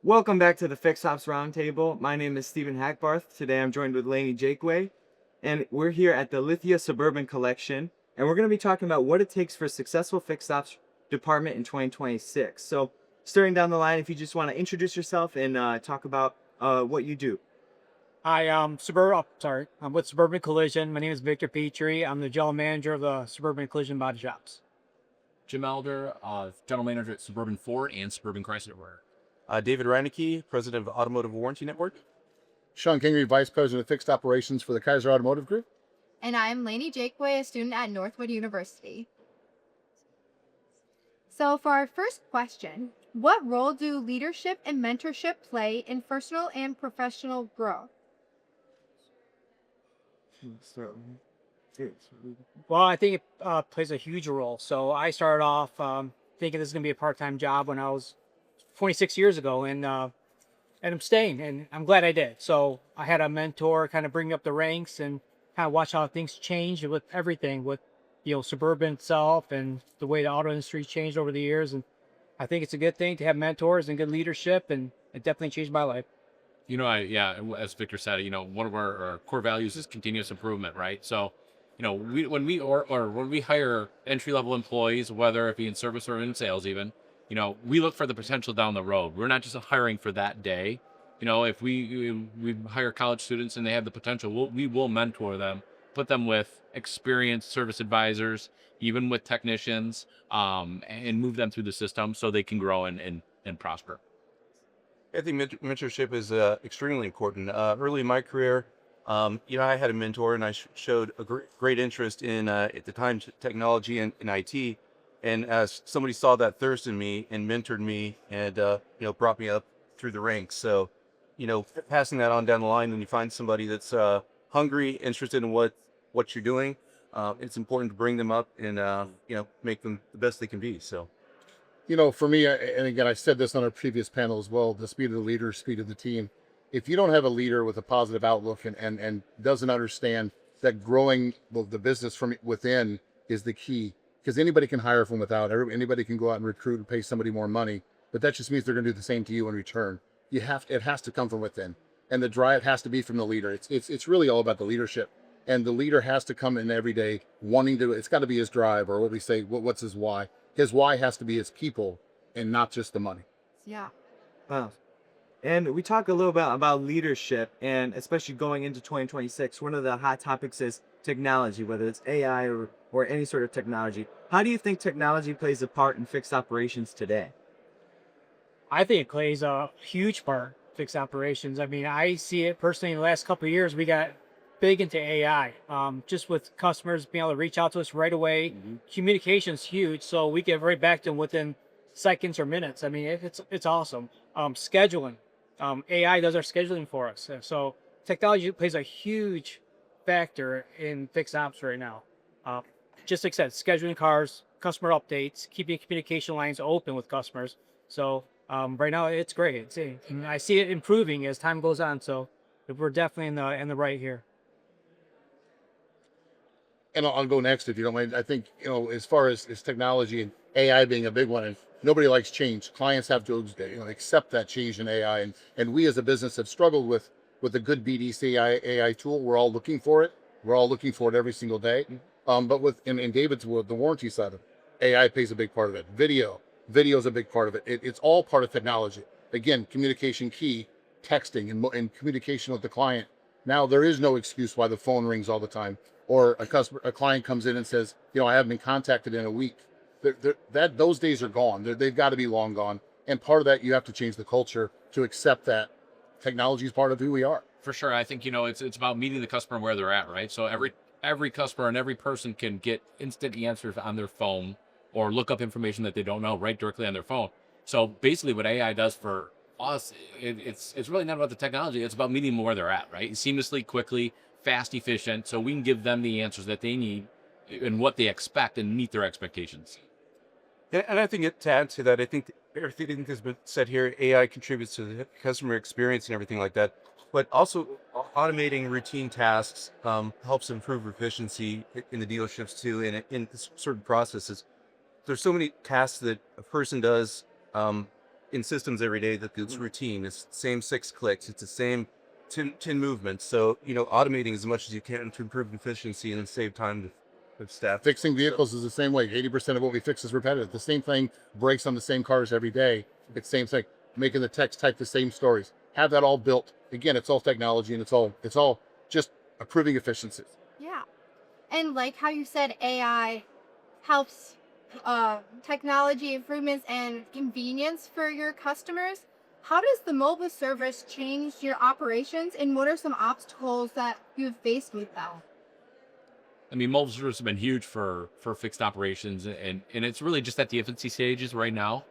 Welcome back to the Fix Ops Roundtable. My name is Stephen Hackbarth. Today I'm joined with Laney Jakeway, and we're here at the Lithia Suburban Collection, and we're going to be talking about what it takes for a successful Fix Ops department in 2026. So, starting down the line, if you just want to introduce yourself and talk about what you do. I'm with Suburban Collision. My name is Victor Petrie. I'm the general manager of the Suburban Collision Body Shops. Jim Elder, General Manager at Suburban Ford and Suburban Chrysler. David Reinicke, President of Automotive Warranty Network. Sean Kingery, Vice President of Fixed Operations for the Kaiser Automotive Group. And I'm Laney Jakeway, a student at Northwood University. So for our first question, what role do leadership and mentorship play in personal and professional growth? Well, I think it plays a huge role. So I started off thinking this is going to be a part-time job when I was 26 years ago, and I'm staying, and I'm glad I did. So I had a mentor kind of bring me up the ranks and kind of watch how things change with everything, with Suburban itself and the way the auto industry changed over the years. And I think it's a good thing to have mentors and good leadership, and it definitely changed my life. As Victor said, one of our core values is continuous improvement, right? So, when we hire entry level employees, whether it be in service or in sales, even, we look for the potential down the road. We're not just hiring for that day. If we hire college students and they have the potential, we will mentor them, put them with experienced service advisors, even with technicians, and move them through the system so they can grow and prosper. I think mentorship is extremely important. Early in my career, I had a mentor, and I showed a great interest in, at the time, technology and IT. And as somebody saw that thirst in me and mentored me and, brought me up through the ranks. So, passing that on down the line, when you find somebody that's hungry, interested in what you're doing, it's important to bring them up and, make them the best they can be. So. For me, and again, I said this on our previous panel as well, the speed of the leader, speed of the team. If you don't have a leader with a positive outlook and doesn't understand that growing the business from within is the key, because anybody can hire from without. Anybody can go out and recruit and pay somebody more money, but that just means they're going to do the same to you in return. It has to come from within, and the drive has to be from the leader. It's really all about the leadership, and the leader has to come in every day wanting to. It's got to be his drive, or what we say. What's his why? His why has to be his people and not just the money. Yeah. Wow. And we talk a little bit about leadership, and especially going into 2026, one of the hot topics is technology, whether it's AI or any sort of technology. How do you think technology plays a part in fixed operations today? I think it plays a huge part in fixed operations. I mean, I see it personally in the last couple of years. We got big into AI, just with customers being able to reach out to us right away. Communication's huge, so we get right back to them within seconds or minutes. I mean, it's awesome. Scheduling, AI does our scheduling for us. So technology plays a huge factor in fixed ops right now. Just like I said, scheduling cars, customer updates, keeping communication lines open with customers. So right now it's great. I see it improving as time goes on. So we're definitely in the right here. And I'll go next if you don't mind. I think, as far as technology and AI being a big one, and nobody likes change. Clients have to, accept that change in AI. And we as a business have struggled with a good BDC AI tool. We're all looking for it. We're all looking for it every single day. But in David's world, the warranty side of it, AI plays a big part of it. Video is a big part of it. It's all part of technology. Again, communication key, texting and communication with the client. Now there is no excuse why the phone rings all the time, or a client comes in and says, I haven't been contacted in a week. Those days are gone. They've got to be long gone. And part of that, you have to change the culture to accept that technology is part of who we are. For sure, I think it's about meeting the customer where they're at, right? So every customer and every person can get instant answers on their phone or look up information that they don't know right directly on their phone. So basically, what AI does for us, it's really not about the technology. It's about meeting them where they're at, right? Seamlessly, quickly, fast, efficient, so we can give them the answers that they need and what they expect and meet their expectations. And I think to add to that, I think everything that's been said here, AI contributes to the customer experience and everything like that. But also automating routine tasks helps improve efficiency in the dealerships too, and in certain processes. There's so many tasks that a person does in systems every day that it's routine. It's the same 6 clicks. It's the same 10 movements. So, automating as much as you can to improve efficiency and save time with staff. Fixing vehicles is the same way. 80% of what we fix is repetitive. The same thing breaks on the same cars every day. It's the same thing. Making the text type the same stories. Have that all built. Again, it's all technology, and it's all just improving efficiencies. Yeah. And like how you said, AI helps technology improvements and convenience for your customers. How does the mobile service change your operations, and what are some obstacles that you've faced with that? I mean, mobile service has been huge for fixed operations, and it's really just at the infancy stages right now.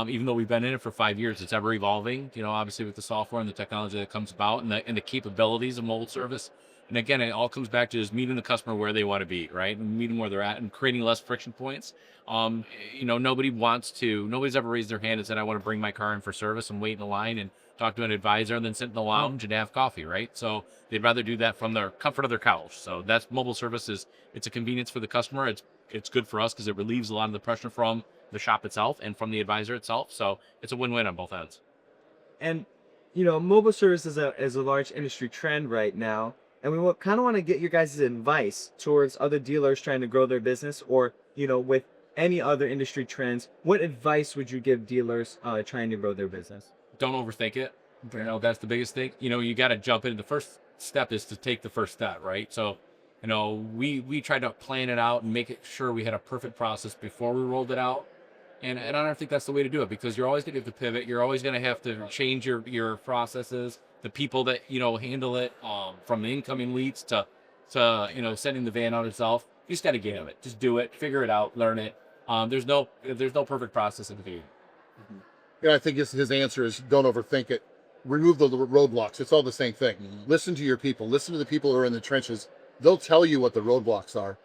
Even though we've been in it for 5 years, it's ever evolving. Obviously with the software and the technology that comes about, and the capabilities of mobile service. And again, it all comes back to just meeting the customer where they want to be, right? And meeting where they're at, and creating less friction points. Nobody's ever raised their hand and said, I want to bring my car in for service and wait in the line and talk to an advisor and then sit in the lounge and have coffee, right? So they'd rather do that from their comfort of their couch. So that's mobile services. It's a convenience for the customer. It's good for us because it relieves a lot of the pressure from the shop itself and from the advisor itself. So it's a win-win on both ends. And mobile service is a large industry trend right now, and we kind of want to get your guys' advice towards other dealers trying to grow their business, or with any other industry trends. What advice would you give dealers trying to grow their business? Don't overthink it. That's the biggest thing. You got to jump in. The first step is to take the first step, right? So, we tried to plan it out and make it sure we had a perfect process before we rolled it out. And I don't think that's the way to do it, because you're always going to have to pivot. You're always going to have to change your processes, the people that, handle it, from the incoming leads to sending the van out itself. You just got to get in it. Just do it, figure it out, learn it. There's no perfect process in the beginning. I think his answer is don't overthink it. Remove the roadblocks. It's all the same thing. Listen to your people. Listen to the people who are in the trenches. They'll tell you what the roadblocks are.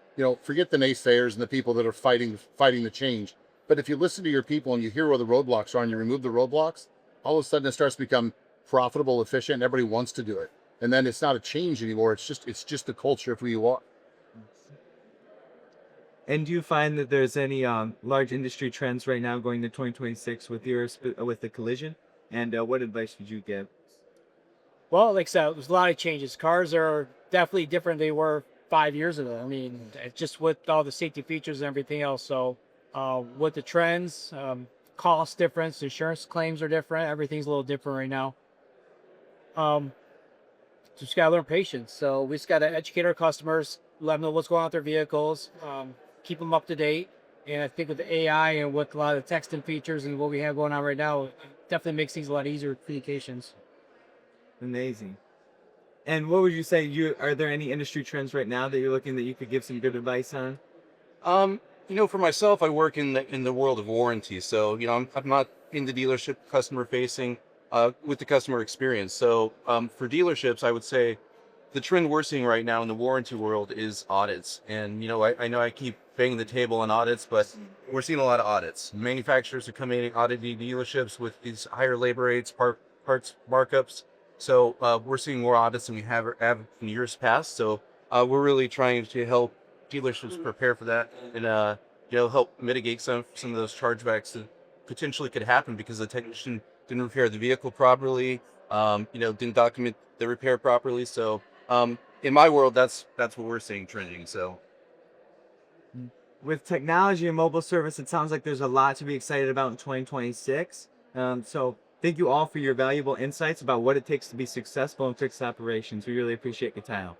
Forget the naysayers and the people that are fighting the change. But if you listen to your people and you hear where the roadblocks are and you remove the roadblocks, all of a sudden it starts to become profitable, efficient, and everybody wants to do it. And then it's not a change anymore. It's just the culture of who you are. And do you find that there's any large industry trends right now going to 2026 with the collision? And what advice would you give? Well, like I said, there's a lot of changes. Cars are definitely different than they were 5 years ago. I mean, just with all the safety features and everything else. So with the trends, cost difference, insurance claims are different. Everything's a little different right now. Just gotta learn patience. So we just gotta educate our customers, let them know what's going on with their vehicles, keep them up to date. And I think with the AI and with a lot of the texting features and what we have going on right now, it definitely makes things a lot easier with communications. Amazing. And what would you say? Are there any industry trends right now that you're looking that you could give some good advice on? For myself, I work in the world of warranty. So, I'm not in the dealership customer facing with the customer experience. So, for dealerships, I would say the trend we're seeing right now in the warranty world is audits. And, I know I keep banging the table on audits, but we're seeing a lot of audits. Manufacturers are coming in auditing dealerships with these higher labor rates, parts markups. So we're seeing more audits than we have in years past. So we're really trying to help dealerships prepare for that, and help mitigate some of those chargebacks that potentially could happen because the technician didn't repair the vehicle properly, didn't document the repair properly. So in my world, that's what we're seeing trending. So With technology and mobile service, it sounds like there's a lot to be excited about in 2026. So thank you all for your valuable insights about what it takes to be successful in fixed operations. We really appreciate your time.